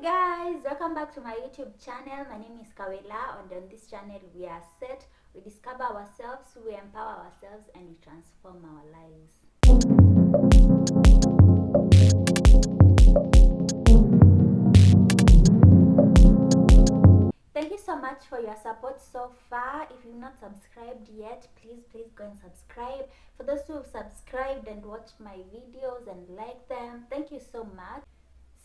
Guys, welcome back to my YouTube channel. My name is Kawela, and on this channel we are set, we discover ourselves, we empower ourselves, and we transform our lives. Thank you so much for your support so far. If you've not subscribed yet, please go and subscribe. For those who have subscribed and watched my videos and liked them, thank you so much.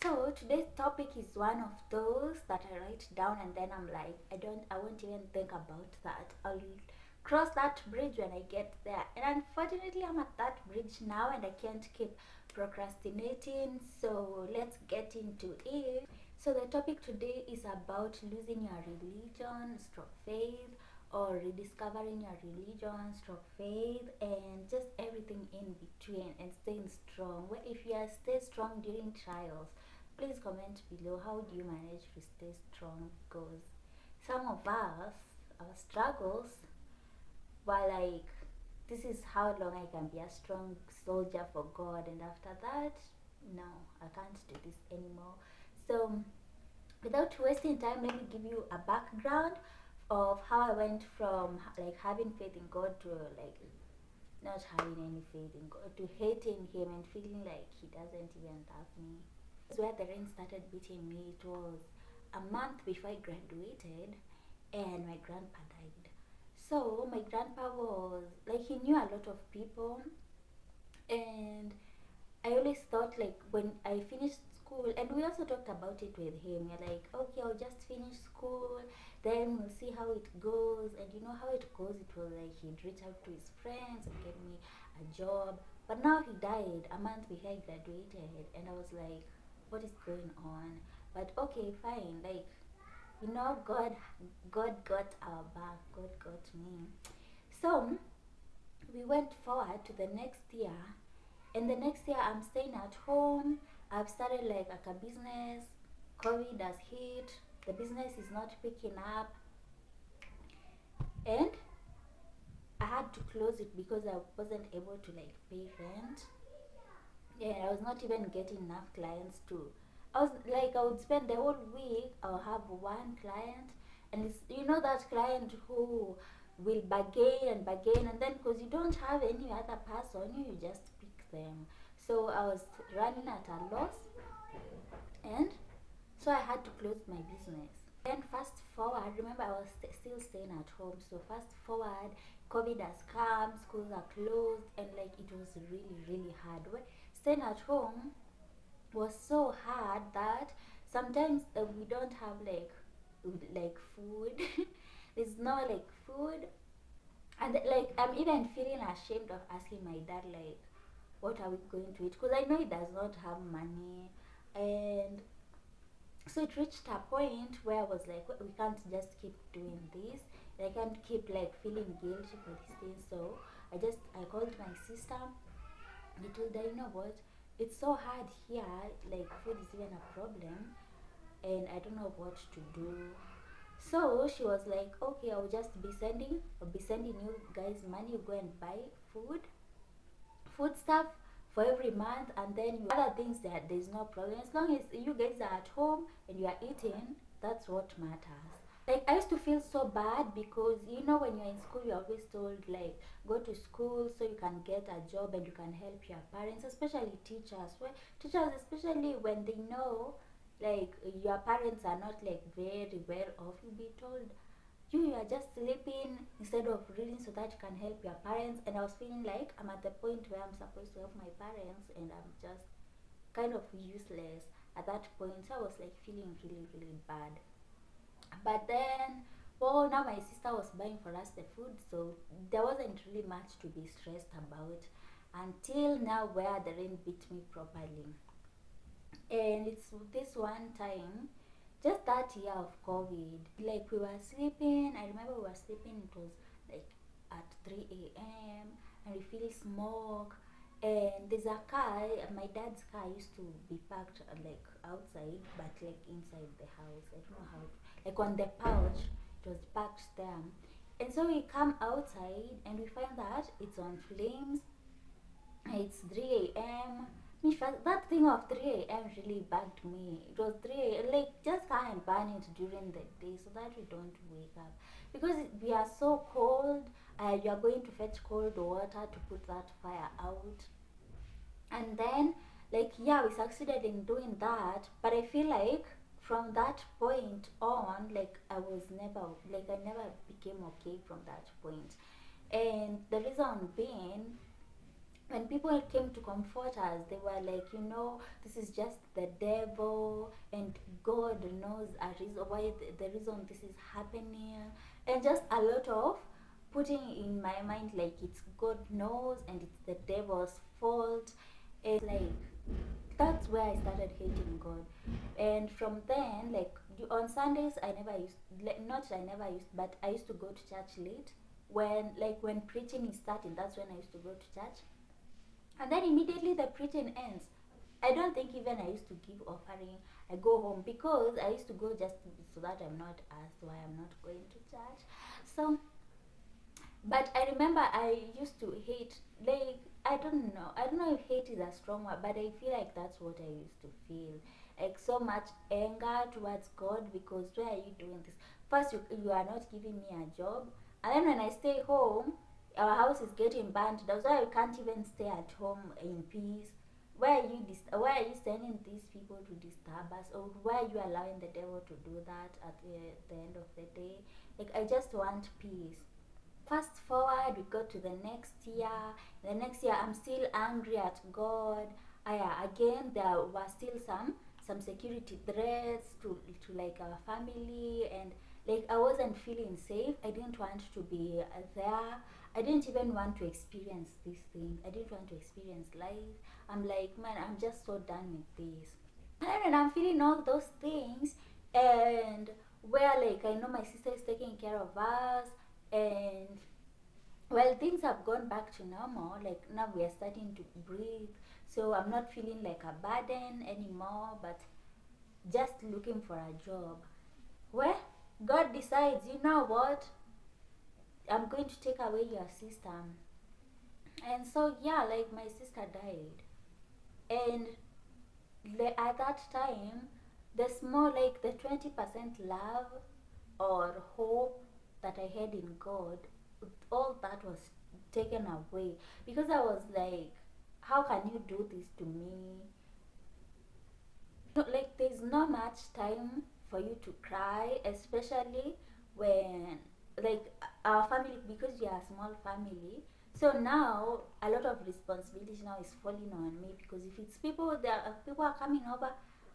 So today's topic is one of those that I write down and then I'm like, I won't even think about that. I'll cross that bridge when I get there. And unfortunately, I'm at that bridge now and I can't keep procrastinating. So let's get into it. So the topic today is about losing your religion, stroke faith, or rediscovering your religion, stroke faith, and just everything in between, and staying strong. Well, if you are stay strong during trials, please comment below how do you manage to stay strong, because some of us, our struggles were like, this is how long I can be a strong soldier for God, and after that, no, I can't do this anymore. So without wasting time, let me give you a background of how I went from like having faith in God to like not having any faith in God, to hating Him and feeling like He doesn't even love me. That's where the rain started beating me. It was a month before I graduated, and my grandpa died. So my grandpa was like, he knew a lot of people, and I always thought like when I finished school, and we also talked about it with him. You're like, okay, I'll just finish school, then we'll see how it goes. And you know how it goes. It was like he'd reach out to his friends and get me a job. But now he died a month before I graduated, and I was like, what is going on? But okay, fine. Like, you know, God got our back. God got me. So we went forward to the next year, and the next year I'm staying at home. I've started like a business. COVID has hit. The business is not picking up, and I had to close it because I wasn't able to like pay rent. Yeah, I was not even getting enough clients to. I was like, I would spend the whole week. I'll have one client, and it's, you know, that client who will bargain, and then because you don't have any other person, you just pick them. So I was running at a loss, and so I had to close my business. Then fast forward, remember I was still staying at home. So fast forward, COVID has come, schools are closed, and like it was really hard. Staying at home was so hard that sometimes we don't have like food. There's no like food, and like I'm even feeling ashamed of asking my dad like, what are we going to eat? Because I know he does not have money, and so it reached a point where I was like, we can't just keep doing this. I can't keep like feeling guilty for this thing. So I called my sister. I told her, you know what? It's so hard here. Like food is even a problem, and I don't know what to do. So she was like, okay, I'll be sending you guys money. You go and buy food stuff for every month, and then you other things that there's no problem as long as you guys are at home and you are eating. That's what matters. Like I used to feel so bad because you know when you're in school you're always told like go to school so you can get a job and you can help your parents, especially teachers. Well, teachers, especially when they know like your parents are not like very well off, you'll be told you are just sleeping instead of reading so that you can help your parents. And I was feeling like I'm at the point where I'm supposed to help my parents and I'm just kind of useless at that point. So I was like feeling really bad. But then, well, now my sister was buying for us the food, so there wasn't really much to be stressed about until now where the rain beat me properly. And it's this one time, just that year of COVID, like we were sleeping. I remember we were sleeping, it was like at 3 a.m. and we feel smoke. And there's a car, my dad's car used to be parked like outside, but like inside the house. I don't know how, like on the pouch, it was parked there. And so we come outside and we find that it's on flames. It's 3 a.m. Me first, that thing of 3 a.m. really bugged me. It was 3 a.m. Like, just come and burn it during the day so that we don't wake up. Because we are so cold, you are going to fetch cold water to put that fire out. And then, like, yeah, we succeeded in doing that. But I feel like from that point on, like, I never became okay from that point. And the reason being, when people came to comfort us, they were like, this is just the devil, and God knows a reason why the reason this is happening, and just a lot of putting in my mind like it's God knows and it's the devil's fault. It's like that's where I started hating God, and from then, like on Sundays, I never used like, not I never used, but I used to go to church late. When preaching is starting, that's when I used to go to church, and then immediately the preaching ends. I don't think even I used to give offering. I go home because I used to go just so that I'm not asked why I'm not going to church. So, but I remember I used to hate, like, I don't know if hate is a strong word, but I feel like that's what I used to feel. Like so much anger towards God because why are you doing this? First, you are not giving me a job, and then when I stay home, our house is getting burned. That's why we can't even stay at home in peace. Why are you sending these people to disturb us, or why are you allowing the devil to do that at the end of the day? Like I just want peace. Fast forward, we go to the next year. The next year, I'm still angry at God. Again, there were still some security threats to like our family, and like I wasn't feeling safe. I didn't want to be there. I didn't even want to experience these things. I didn't want to experience life. I'm like, man, I'm just so done with this. And I'm feeling all those things, and where like I know my sister is taking care of us, and well, things have gone back to normal. Like now we are starting to breathe, so I'm not feeling like a burden anymore, but just looking for a job. Well, God decides, you know what, I'm going to take away your sister. And so yeah, like my sister died, and at that time, there's more like the 20% love or hope that I had in God, all that was taken away because I was like, how can you do this to me? Like, there's not much time for you to cry, especially when, like, our family, because we are a small family. So now a lot of responsibility now is falling on me because if it's people are coming over,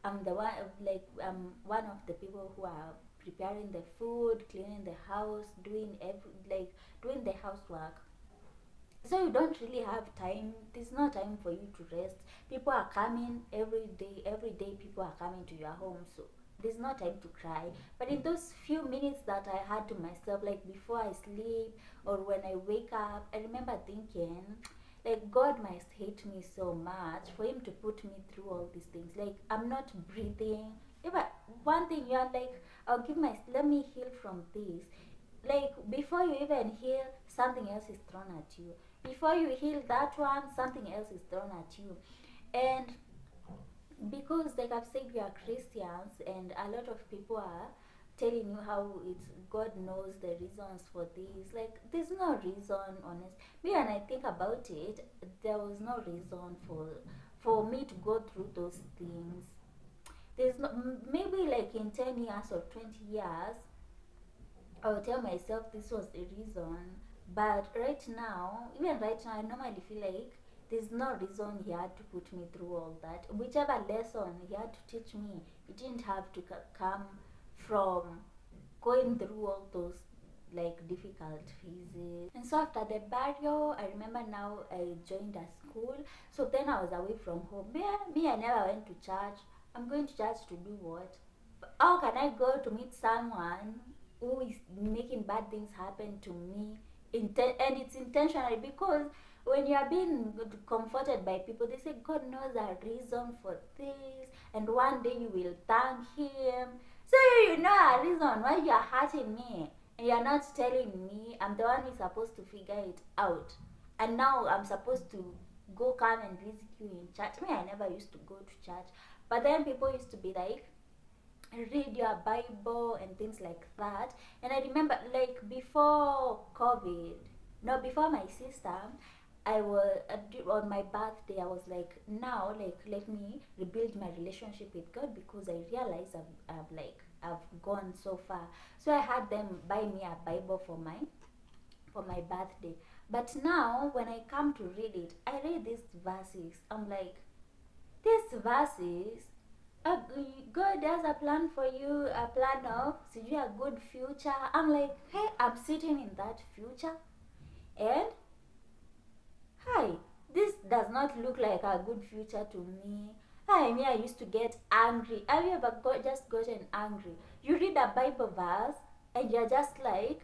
I'm the one, like I'm one of the people who are preparing the food, cleaning the house, doing the housework. So you don't really have time. There's no time for you to rest. People are coming every day people are coming to your home, so there's no time to cry. But in those few minutes that I had to myself, like before I sleep or when I wake up, I remember thinking, like, God must hate me so much for him to put me through all these things. Like, I'm not breathing. If one thing you are like, let me heal from this. Like, before you even heal, something else is thrown at you. Before you heal that one, something else is thrown at you. And because, like I've said, we are Christians, and a lot of people are telling you how it's God knows the reasons for this. Like, there's no reason, honest. Me, when I think about it, there was no reason for me to go through those things. There's no, maybe like in 10 years or 20 years, I will tell myself this was the reason. But right now, even right now, I normally feel like there's no reason he had to put me through all that. Whichever lesson he had to teach me, it didn't have to come from going through all those like difficult phases. And so after the burial, I remember now I joined a school. So then I was away from home. I never went to church. I'm going to church to do what? How can I go to meet someone who is making bad things happen to me? And it's intentional because when you are being comforted by people, they say God knows a reason for this, and one day you will thank Him. So you know a reason why you are hurting me, and you are not telling me. I'm the one who's supposed to figure it out, and now I'm supposed to go come and visit you in church. Me, I never used to go to church, but then people used to be like, read your Bible and things like that. And I remember, like, before COVID, no, before my sister, I was on my birthday. I was like, now, like, let me rebuild my relationship with God, because I realized I've gone so far. So I had them buy me a Bible for my birthday. But now, when I come to read it, I read these verses. I'm like, these verses, uh, God has a plan for you, a plan of sijui a good future. I'm like, hey, I'm sitting in that future, and hi, this does not look like a good future to me. Hi, me, I used to get angry. Have you ever just gotten angry? You read a Bible verse and you're just like,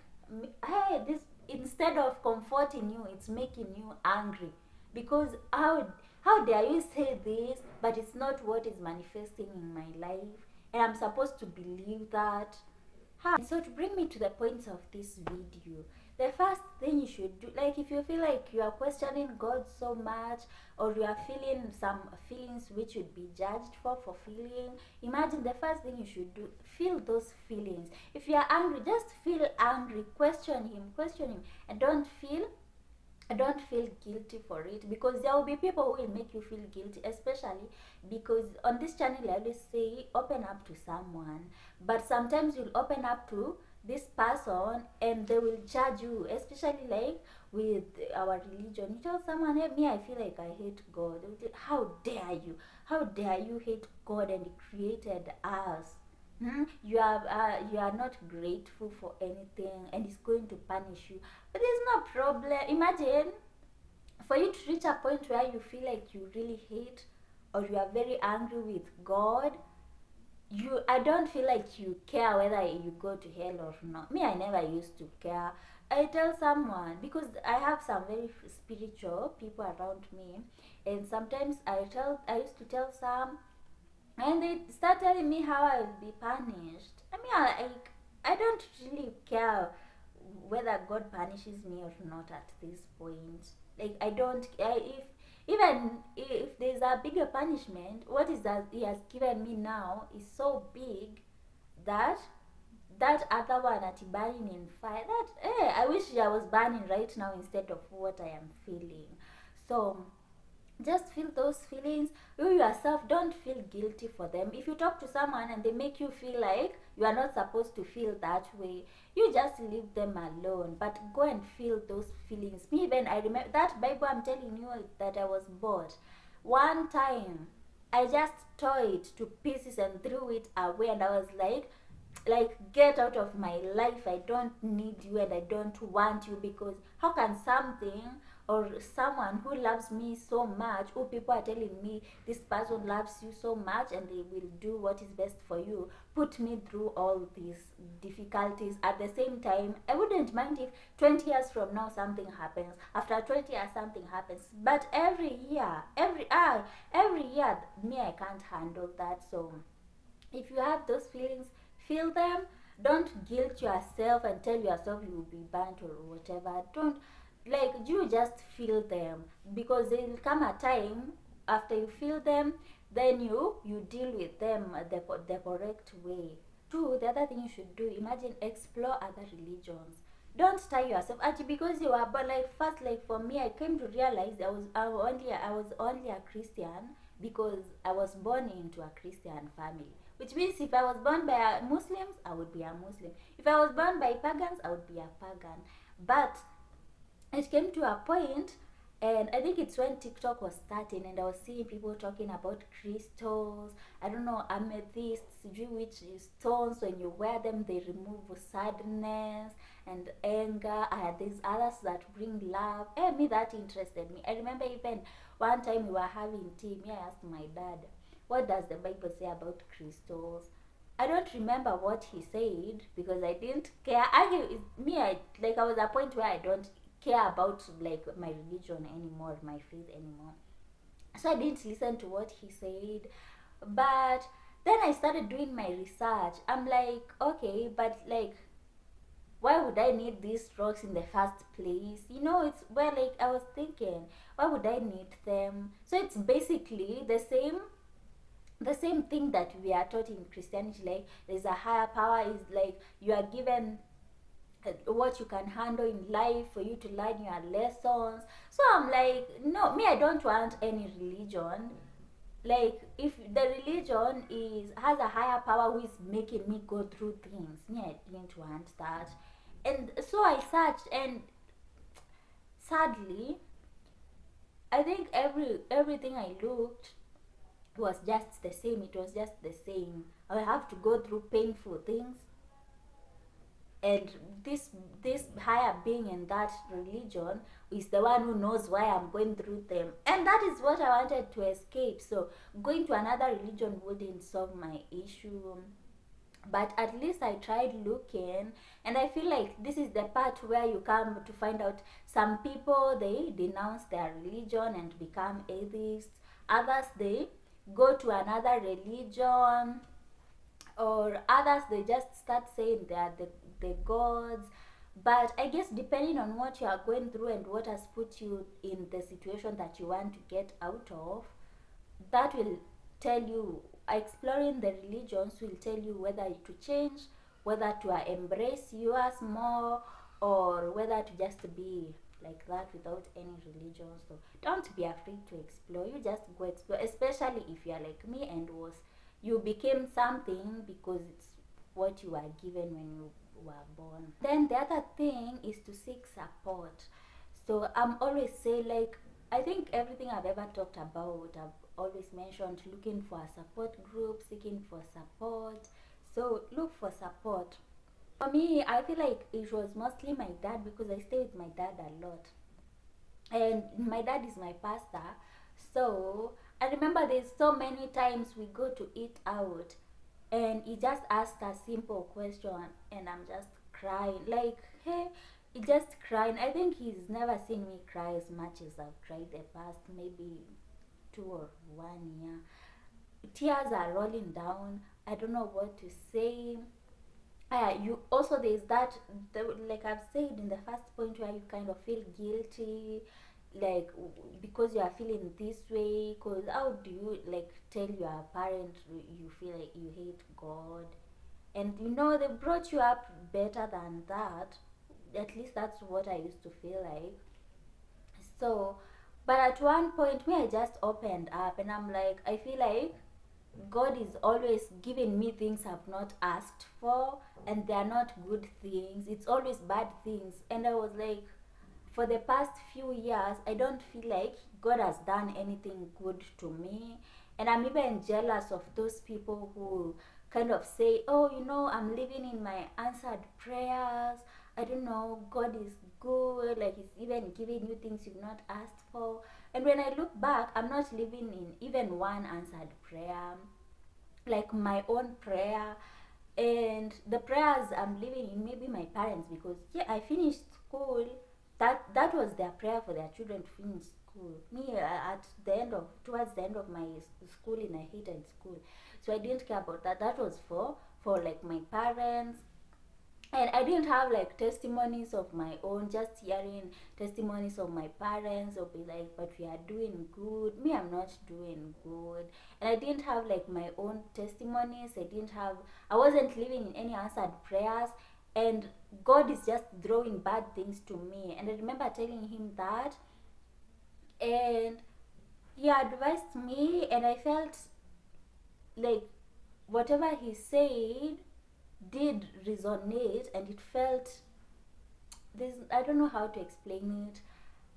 hey, this, instead of comforting you, it's making you angry, because how dare you say this, but it's not what is manifesting in my life, and I'm supposed to believe that. Hi. So to bring me to the points of this video, the first thing you should do, like if you feel like you are questioning God so much, or you are feeling some feelings which you'd be judged for feeling, imagine the first thing you should do, feel those feelings. If you are angry, just feel angry, question him, and don't feel guilty for it, because there will be people who will make you feel guilty, especially because on this channel I always say open up to someone, but sometimes you'll open up to this person and they will judge you, especially like with our religion. You tell someone, hey, me, I feel like I hate God. How dare you hate God, and he created us. You are not grateful for anything, and he's going to punish you. But there's no problem. Imagine for you to reach a point where you feel like you really hate, or you are very angry with God. I don't feel like you care whether you go to hell or not. Me, I never used to care. I tell someone, because I have some very spiritual people around me, and sometimes I used to tell some, and they start telling me how I will be punished. I mean, I don't really care whether God punishes me or not at this point. Like, I don't, if even if there's a bigger punishment, what is that He has given me now is so big that that other one at burning in fire. That I wish I was burning right now instead of what I am feeling. So just feel those feelings. You yourself, don't feel guilty for them. If you talk to someone and they make you feel like you are not supposed to feel that way, you just leave them alone, but go and feel those feelings. Me, even I remember that Bible I'm telling you that I was bought one time, I just tore it to pieces and threw it away, and I was like, get out of my life. I don't need you, and I don't want you, because how can something or someone who loves me so much, who people are telling me this person loves you so much and they will do what is best for you, put me through all these difficulties? At the same time, I wouldn't mind if 20 years from now something happens, after 20 years something happens, but every year, me, I can't handle that. So if you have those feelings, feel them. Don't guilt yourself and tell yourself you will be burnt or whatever. Don't, like, you just feel them, because there will come a time after you feel them, then you deal with them the correct way. Two, the other thing you should do, imagine, explore other religions. Don't tie yourself actually because you are, but like first, like for me, I came to realize I was only a Christian because I was born into a Christian family. Which means if I was born by Muslims, I would be a Muslim. If I was born by pagans, I would be a pagan. But it came to a point, and I think it's when TikTok was starting, and I was seeing people talking about crystals. I don't know, amethysts, which stones, when you wear them, they remove sadness and anger. There's others that bring love. Me, that interested me. I remember even one time we were having tea. Me, I asked my dad, what does the Bible say about crystals? I don't remember what he said because I didn't care. I was at a point where I don't care about like my religion anymore, my faith anymore. So I didn't listen to what he said. But then I started doing my research. I'm like, okay, but like why would I need these rocks in the first place? You know, it's well, like I was thinking, why would I need them? So it's basically the same thing that we are taught in Christianity. Like there's a higher power, is like you are given what you can handle in life for you to learn your lessons. So I'm like, no, me, I don't want any religion. Like if the religion is has a higher power who is making me go through things, me, I didn't want that. And so I searched, and sadly, I think everything I looked was just the same. It was just the same. I have to go through painful things, and this higher being in that religion is the one who knows why I'm going through them, and that is what I wanted to escape. So going to another religion wouldn't solve my issue, but at least I tried looking. And I feel like this is the part where you come to find out some people, they denounce their religion and become atheists. Others, they go to another religion, or others, they just start saying they are the gods. But I guess depending on what you are going through and what has put you in the situation that you want to get out of, that will tell you. Exploring the religions will tell you whether to change, whether to embrace yours more, or whether to just be like that without any religion. So don't be afraid to explore. You just go explore, especially if you are like me and was you became something because it's what you were given when you were born. Then the other thing is to seek support. So I'm always say, like, I think everything I've ever talked about, I've always mentioned looking for a support group, seeking for support. So look for support. For me, I feel like it was mostly my dad because I stay with my dad a lot. And my dad is my pastor. So I remember there's so many times we go to eat out, and he just asked a simple question, and I'm just crying. Like, hey, he just crying. I think he's never seen me cry as much as I've cried the past maybe 2 or 1 year. Tears are rolling down. I don't know what to say. You also, there's that like I've said in the first point, where you kind of feel guilty, like because you are feeling this way. Because how do you like tell your parent you feel like you hate God, and you know they brought you up better than that? At least that's what I used to feel like. So but at one point, me, I just opened up, and I'm like, I feel like God is always giving me things I've not asked for, and they are not good things. It's always bad things. And I was like, for the past few years, I don't feel like God has done anything good to me. And I'm even jealous of those people who kind of say, oh, I'm living in my answered prayers. I don't know, God is good, like He's even giving you things you've not asked for. And when I look back, I'm not living in even one answered prayer, like my own prayer. And the prayers I'm living in, maybe my parents, because yeah, I finished school. That was their prayer for their children to finish school. Me, at the end of towards the end of my schooling, I hated school, so I didn't care about that. That was for like my parents. And I didn't have like testimonies of my own. Just hearing testimonies of my parents will be like, but we are doing good. Me, I'm not doing good. And I didn't have like my own testimonies. I wasn't living in any answered prayers. And God is just throwing bad things to me. And I remember telling him that, and he advised me, and I felt like whatever he said did resonate, and it felt this, I don't know how to explain it.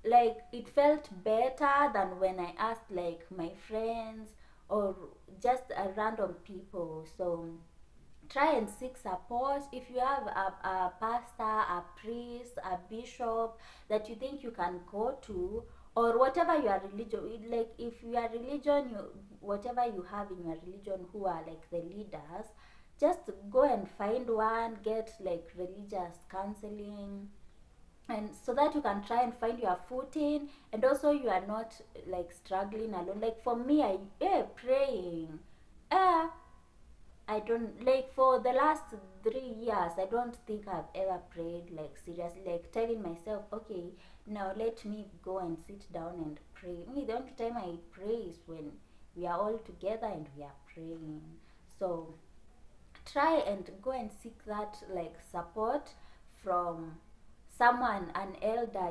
Like it felt better than when I asked like my friends or just a random people. So try and seek support. If you have a pastor, a priest, a bishop that you think you can go to, or whatever your religion, like if your religion, whatever you have in your religion, who are like the leaders, just go and find one, get like religious counseling, and so that you can try and find your footing, and also you are not like struggling alone. Like for me, I praying, uh, I don't like for the last 3 years. I don't think I've ever prayed like seriously, like telling myself, okay, now let me go and sit down and pray. Me, the only time I pray is when we are all together and we are praying. So try and go and seek that like support from someone, an elder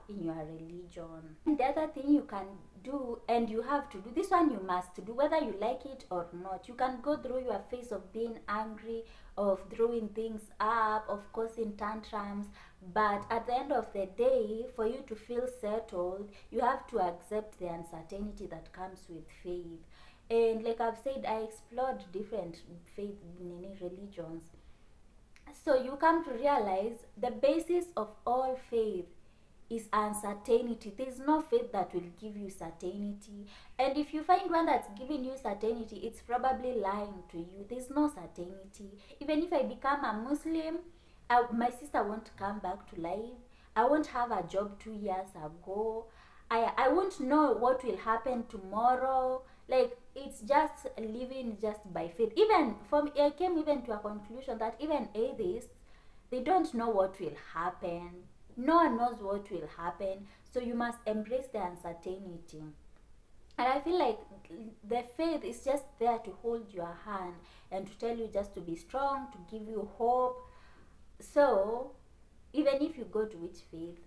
in your religion. And the other thing you can do, and you have to do this one, you must do whether you like it or not. You can go through your phase of being angry, of throwing things up, of causing tantrums, but at the end of the day, for you to feel settled, you have to accept the uncertainty that comes with faith. And like I've said, I explored different faith religions, so you come to realize the basis of all faith is uncertainty. There's no faith that will give you certainty. And if you find one that's giving you certainty, it's probably lying to you. There's no certainty. Even if I become a Muslim, my sister won't come back to life. I won't have a job 2 years ago. I won't know what will happen tomorrow. Like, it's just living just by faith. Even from I came even to a conclusion that even atheists, they don't know what will happen. No one knows what will happen. So you must embrace the uncertainty. And I feel like the faith is just there to hold your hand and to tell you just to be strong, to give you hope. So even if you go to which faith,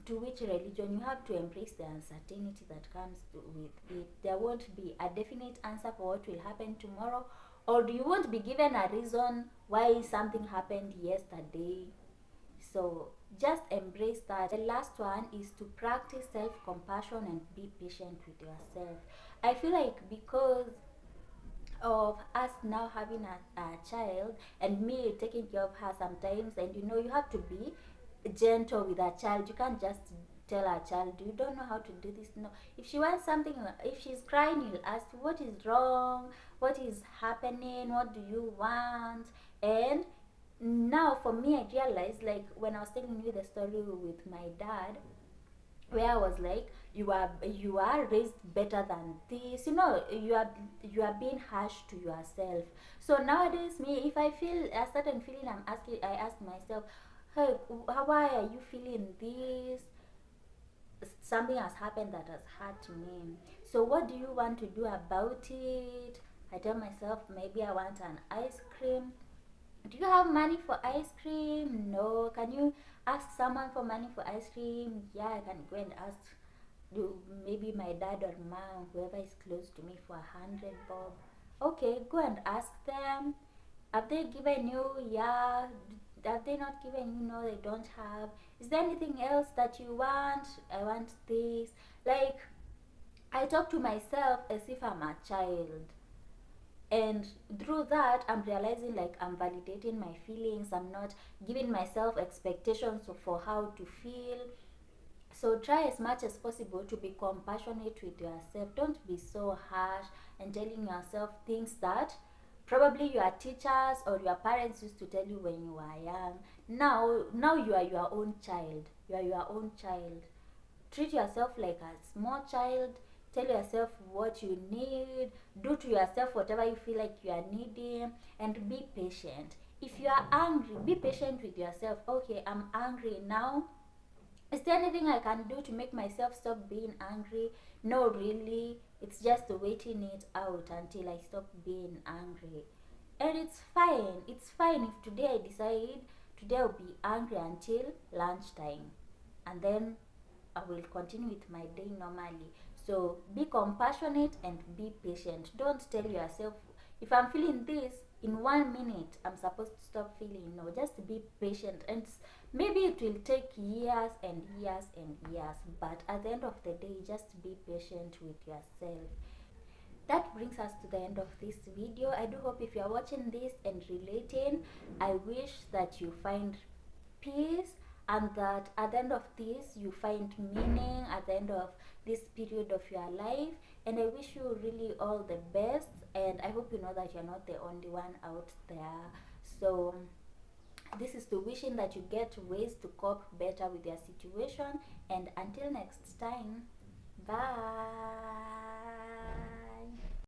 to which religion, you have to embrace the uncertainty that comes with it. There won't be a definite answer for what will happen tomorrow, or you won't be given a reason why something happened yesterday. So just embrace that. The last one is to practice self-compassion and be patient with yourself. I feel like because of us now having a child and me taking care of her sometimes, and you have to be gentle with a child. You can't just tell a child, you don't know how to do this. No, if she wants something, if she's crying, you'll ask, what is wrong, what is happening, what do you want? And now for me, I realized, like when I was telling you the story with my dad, where I was like, you are raised better than this. You are being harsh to yourself. So nowadays, me, if I feel a certain feeling, I ask myself, hey, why are you feeling this? Something has happened that has hurt me. So what do you want to do about it? I tell myself, maybe I want an ice cream. Do you have money for ice cream? No. Can you ask someone for money for ice cream? Yeah, I can go and ask maybe my dad or mom, whoever is close to me, for 100 bob. Okay, go and ask them. Have they given you? Yeah. Have they not given you? No, they don't have. Is there anything else that you want? I want this. Like, I talk to myself as if I'm a child, and through that I'm realizing, like, I'm validating my feelings. I'm not giving myself expectations for how to feel. So try as much as possible to be compassionate with yourself. Don't be so harsh and telling yourself things that probably your teachers or your parents used to tell you when you were young. Now you are your own child. You are your own child. Treat yourself like a small child. Tell yourself what you need. Do to yourself whatever you feel like you are needing, and be patient. If you are angry, be patient with yourself. Okay, I'm angry now. Is there anything I can do to make myself stop being angry? No, really. It's just waiting it out until I stop being angry. And it's fine. It's fine if today I decide today I'll be angry until lunchtime. And then I will continue with my day normally. So be compassionate and be patient. Don't tell yourself, if I'm feeling this in 1 minute, I'm supposed to stop feeling. No, just be patient. And maybe it will take years and years and years, but at the end of the day, just be patient with yourself. That brings us to the end of this video. I do hope if you're watching this and relating, I wish that you find peace, and that at the end of this you find meaning at the end of this period of your life. And I wish you really all the best, and I hope you know that you're not the only one out there. So this is to wishing that you get ways to cope better with your situation, and until next time, bye.